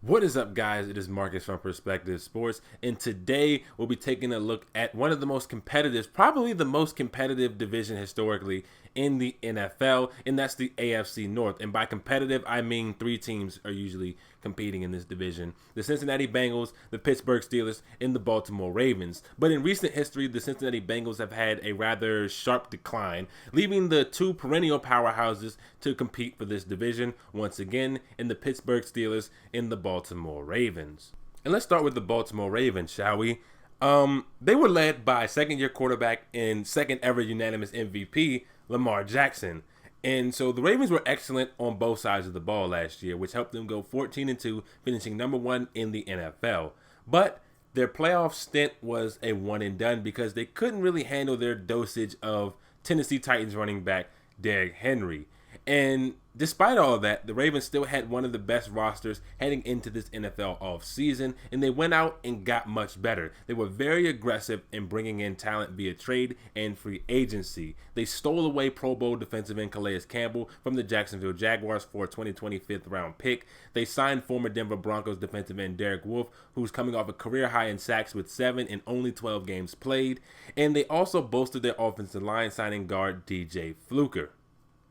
What is up, guys? It is Marcus from Perspective Sports, and today we'll be taking a look at one of the most competitive, probably the most competitive division historically in the NFL, and that's the AFC North. And by competitive, I mean three teams are usually competing in this division: the Cincinnati Bengals, the Pittsburgh Steelers, and the Baltimore Ravens. But in recent history, the Cincinnati Bengals have had a rather sharp decline, leaving the two perennial powerhouses to compete for this division once again in the Pittsburgh Steelers and the Baltimore Ravens. And let's start with the Baltimore Ravens, shall we? They were led by second-year quarterback and second-ever unanimous MVP, Lamar Jackson. And so the Ravens were excellent on both sides of the ball last year, which helped them go 14-2, finishing number one in the NFL. But their playoff stint was a one and done because they couldn't really handle their dosage of Tennessee Titans running back Derrick Henry. And despite all of that, the Ravens still had one of the best rosters heading into this NFL offseason, and they went out and got much better. They were very aggressive in bringing in talent via trade and free agency. They stole away Pro Bowl defensive end Calais Campbell from the Jacksonville Jaguars for a 2020 fifth-round pick. They signed former Denver Broncos defensive end Derek Wolfe, who's coming off a career high in sacks with 7 in only 12 games played. And they also bolstered their offensive line, signing guard DJ Fluker.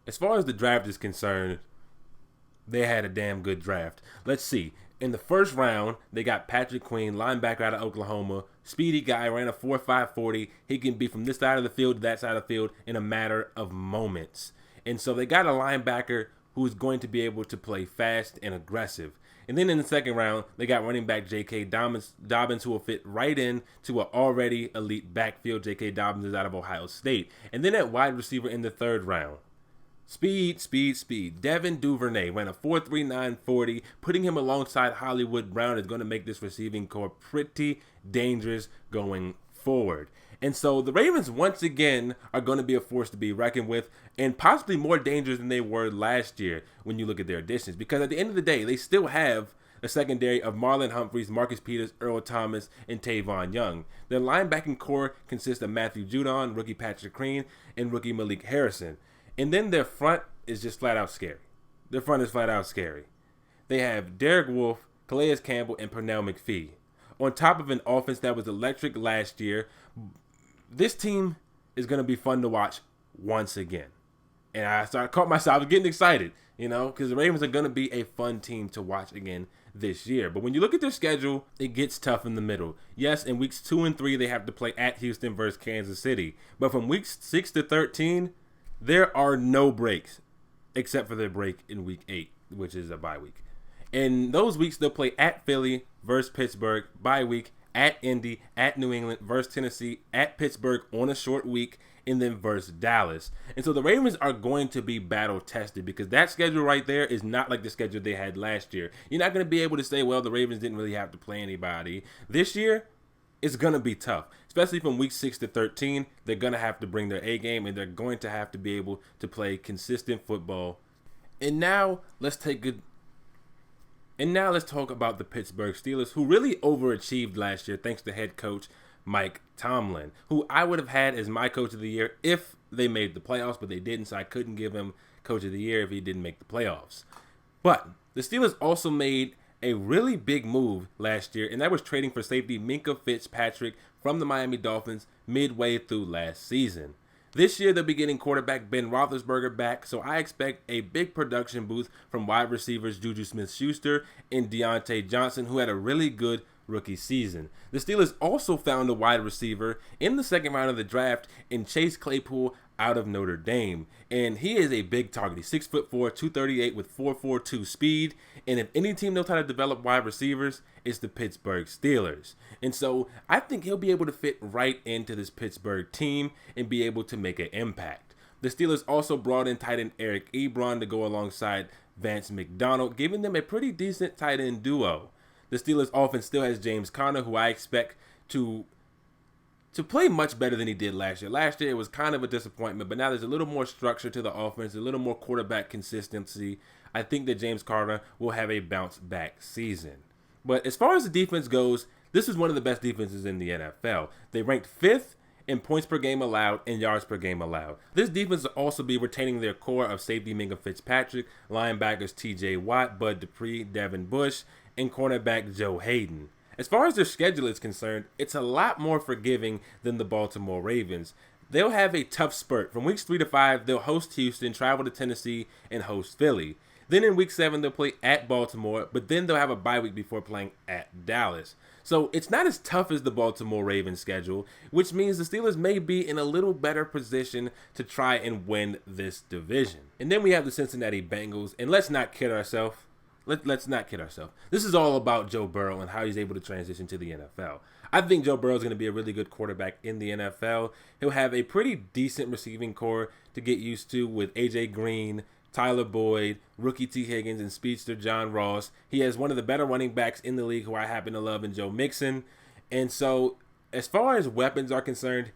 As far as the draft is concerned, they had a damn good draft. Let's see. In the first round, they got Patrick Queen, linebacker out of Oklahoma. Speedy guy, ran a 4.5 40. He can be from this side of the field to that side of the field in a matter of moments. And so they got a linebacker who's going to be able to play fast and aggressive. And then in the second round, they got running back J.K. Dobbins, who will fit right in to an already elite backfield. J.K. Dobbins is out of Ohio State. And then at wide receiver in the third round, Speed. Devin Duvernay ran a 4.39 40. Putting him alongside Hollywood Brown is going to make this receiving core pretty dangerous going forward. And so the Ravens once again are going to be a force to be reckoned with, and possibly more dangerous than they were last year when you look at their additions. Because at the end of the day, they still have a secondary of Marlon Humphreys, Marcus Peters, Earl Thomas, and Tavon Young. Their linebacking core consists of Matthew Judon, rookie Patrick Queen, and rookie Malik Harrison. And then their front is just flat out scary. Their front is flat out scary. They have Derek Wolfe, Calais Campbell, and Pernell McPhee. On top of an offense that was electric last year, this team is going to be fun to watch once again. And I caught myself getting excited, because the Ravens are going to be a fun team to watch again this year. But when you look at their schedule, it gets tough in the middle. Yes, in weeks 2 and 3, they have to play at Houston versus Kansas City. But from weeks 6 to 13, there are no breaks except for their break in week 8, which is a bye week. In those weeks, they'll play at Philly versus Pittsburgh, bye week, at Indy, at New England versus Tennessee, at Pittsburgh on a short week, and then versus Dallas. And so the Ravens are going to be battle tested because that schedule right there is not like the schedule they had last year. You're not going to be able to say, well, the Ravens didn't really have to play anybody. This year, it's going to be tough, especially from week 6 to 13. They're going to have to bring their A game, and they're going to have to be able to play consistent football. And now let's talk about the Pittsburgh Steelers, who really overachieved last year thanks to head coach Mike Tomlin, who I would have had as my coach of the year if they made the playoffs, but they didn't, so I couldn't give him coach of the year if he didn't make the playoffs. But the Steelers also made a really big move last year, and that was trading for safety Minkah Fitzpatrick from the Miami Dolphins midway through last season. This year, they'll be getting quarterback Ben Roethlisberger back, so I expect a big production boost from wide receivers Juju Smith-Schuster and Deontay Johnson, who had a really good rookie season. The Steelers also found a wide receiver in the second round of the draft in Chase Claypool out of Notre Dame. And he is a big target. He's 6'4", 238 with 4.42 speed. And if any team knows how to develop wide receivers, it's the Pittsburgh Steelers. And so I think he'll be able to fit right into this Pittsburgh team and be able to make an impact. The Steelers also brought in tight end Eric Ebron to go alongside Vance McDonald, giving them a pretty decent tight end duo. The Steelers offense still has James Conner, who I expect to play much better than he did last year. Last year, it was kind of a disappointment, but now there's a little more structure to the offense, a little more quarterback consistency. I think that James Conner will have a bounce-back season. But as far as the defense goes, this is one of the best defenses in the NFL. They ranked 5th in points per game allowed and yards per game allowed. This defense will also be retaining their core of safety Minkah Fitzpatrick, linebackers TJ Watt, Bud Dupree, Devin Bush, and cornerback Joe Hayden. As far as their schedule is concerned, it's a lot more forgiving than the Baltimore Ravens. They'll have a tough spurt. From weeks 3 to 5, they'll host Houston, travel to Tennessee, and host Philly. Then in week 7, they'll play at Baltimore, but then they'll have a bye week before playing at Dallas. So it's not as tough as the Baltimore Ravens schedule, which means the Steelers may be in a little better position to try and win this division. And then we have the Cincinnati Bengals, and let's not kid ourselves. Let's not kid ourselves. This is all about Joe Burrow and how he's able to transition to the NFL. I think Joe Burrow is going to be a really good quarterback in the NFL. He'll have a pretty decent receiving core to get used to with A.J. Green, Tyler Boyd, rookie T. Higgins, and speedster John Ross. He has one of the better running backs in the league who I happen to love in Joe Mixon. And so as far as weapons are concerned,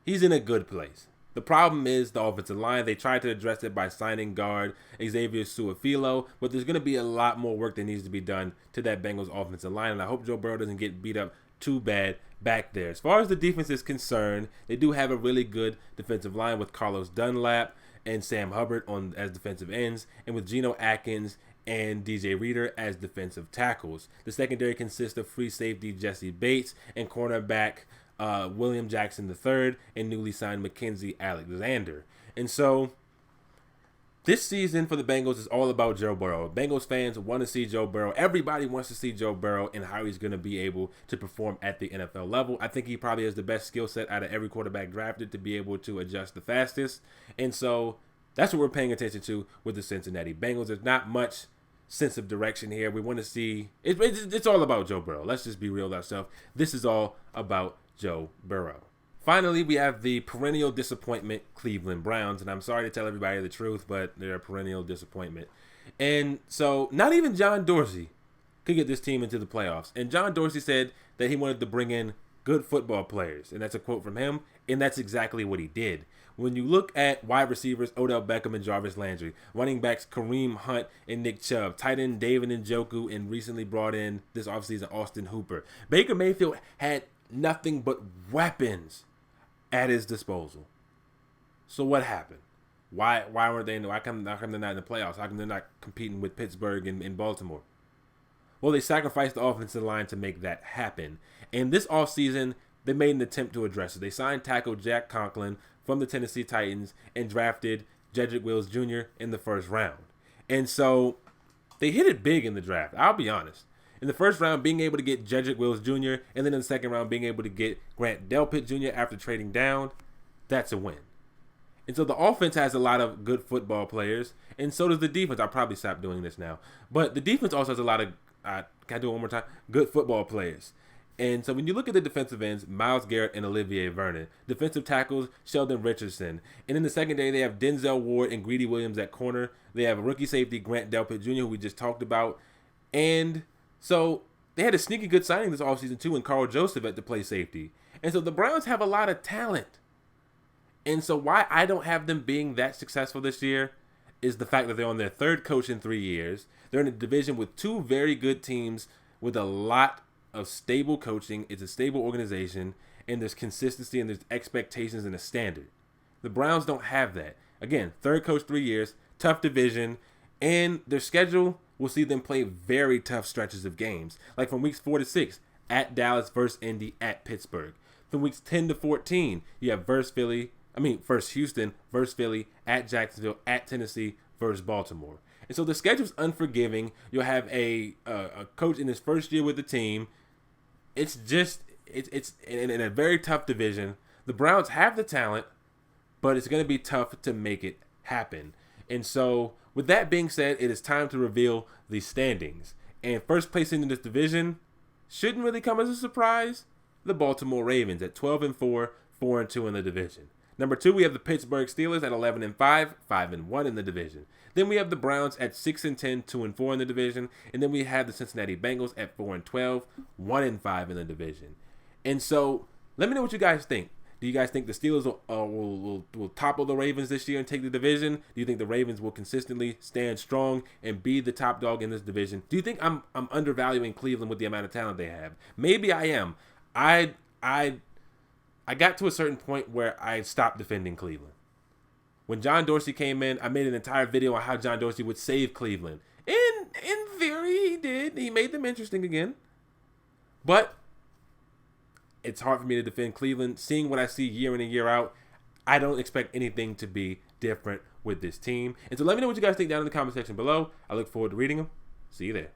he's in a good place. The problem is the offensive line. They tried to address it by signing guard Xavier Su'a-Filo, but there's going to be a lot more work that needs to be done to that Bengals offensive line, and I hope Joe Burrow doesn't get beat up too bad back there. As far as the defense is concerned, they do have a really good defensive line with Carlos Dunlap and Sam Hubbard as defensive ends, and with Geno Atkins and DJ Reader as defensive tackles. The secondary consists of free safety Jesse Bates and cornerback William Jackson III and newly signed Mackenzie Alexander. And so this season for the Bengals is all about Joe Burrow. Bengals fans want to see Joe Burrow. Everybody wants to see Joe Burrow and how he's going to be able to perform at the NFL level. I think he probably has the best skill set out of every quarterback drafted to be able to adjust the fastest. And so that's what we're paying attention to with the Cincinnati Bengals. There's not much sense of direction here. We want to see it's all about Joe Burrow. Let's just be real with ourselves. This is all about Joe Burrow. Finally, we have the perennial disappointment Cleveland Browns, and I'm sorry to tell everybody the truth, but they're a perennial disappointment. And so not even John Dorsey could get this team into the playoffs. And John Dorsey said that he wanted to bring in good football players, and that's a quote from him, and that's exactly what he did. When you look at wide receivers, Odell Beckham and Jarvis Landry, running backs Kareem Hunt and Nick Chubb, tight end David Njoku, and recently brought in this offseason Austin Hooper. Baker Mayfield had nothing but weapons at his disposal. So what happened? Why weren't they? How come they're not in the playoffs? How come they're not competing with Pittsburgh and Baltimore? Well, they sacrificed the offensive line to make that happen. And this offseason, they made an attempt to address it. They signed tackle Jack Conklin from the Tennessee Titans and drafted Jedrick Wills Jr. in the first round. And so they hit it big in the draft. I'll be honest. In the first round, being able to get Jedrick Wills Jr., and then in the second round, being able to get Grant Delpit Jr. after trading down, that's a win. And so the offense has a lot of good football players, and so does the defense. I'll probably stop doing this now. But the defense also has a lot of, can I do it one more time? Good football players. And so when you look at the defensive ends, Myles Garrett and Olivier Vernon. Defensive tackles, Sheldon Richardson. And in the secondary, they have Denzel Ward and Greedy Williams at corner. They have a rookie safety, Grant Delpit Jr., who we just talked about. And so they had a sneaky good signing this offseason too in Carl Joseph at the play safety. And so the Browns have a lot of talent. And so why I don't have them being that successful this year is the fact that they're on their third coach in 3 years. They're in a division with two very good teams with a lot of stable coaching. It's a stable organization, and there's consistency and there's expectations and a standard. The Browns don't have that. Again, third coach 3 years, tough division, and their schedule will see them play very tough stretches of games. Like from weeks 4 to 6, at Dallas versus Indy, at Pittsburgh. From weeks 10 to 14, you have first Houston versus Philly, at Jacksonville, at Tennessee versus Baltimore. And so the schedule's unforgiving. You'll have a coach in his first year with the team. It's in a very tough division. The Browns have the talent, but it's going to be tough to make it happen. And so with that being said, it is time to reveal the standings. And first place in this division shouldn't really come as a surprise. The Baltimore Ravens at 12-4, 4-2 in the division. Number 2, we have the Pittsburgh Steelers at 11-5, 5-1 in the division. Then we have the Browns at 6-10, 2-4 in the division. And then we have the Cincinnati Bengals at 4-12, 1-5 in the division. And so let me know what you guys think. Do you guys think the Steelers will topple the Ravens this year and take the division? Do you think the Ravens will consistently stand strong and be the top dog in this division? Do you think I'm undervaluing Cleveland with the amount of talent they have? Maybe I am. I got to a certain point where I stopped defending Cleveland. When John Dorsey came in, I made an entire video on how John Dorsey would save Cleveland. And In theory, he did. He made them interesting again. But it's hard for me to defend Cleveland. Seeing what I see year in and year out, I don't expect anything to be different with this team. And so let me know what you guys think down in the comment section below. I look forward to reading them. See you there.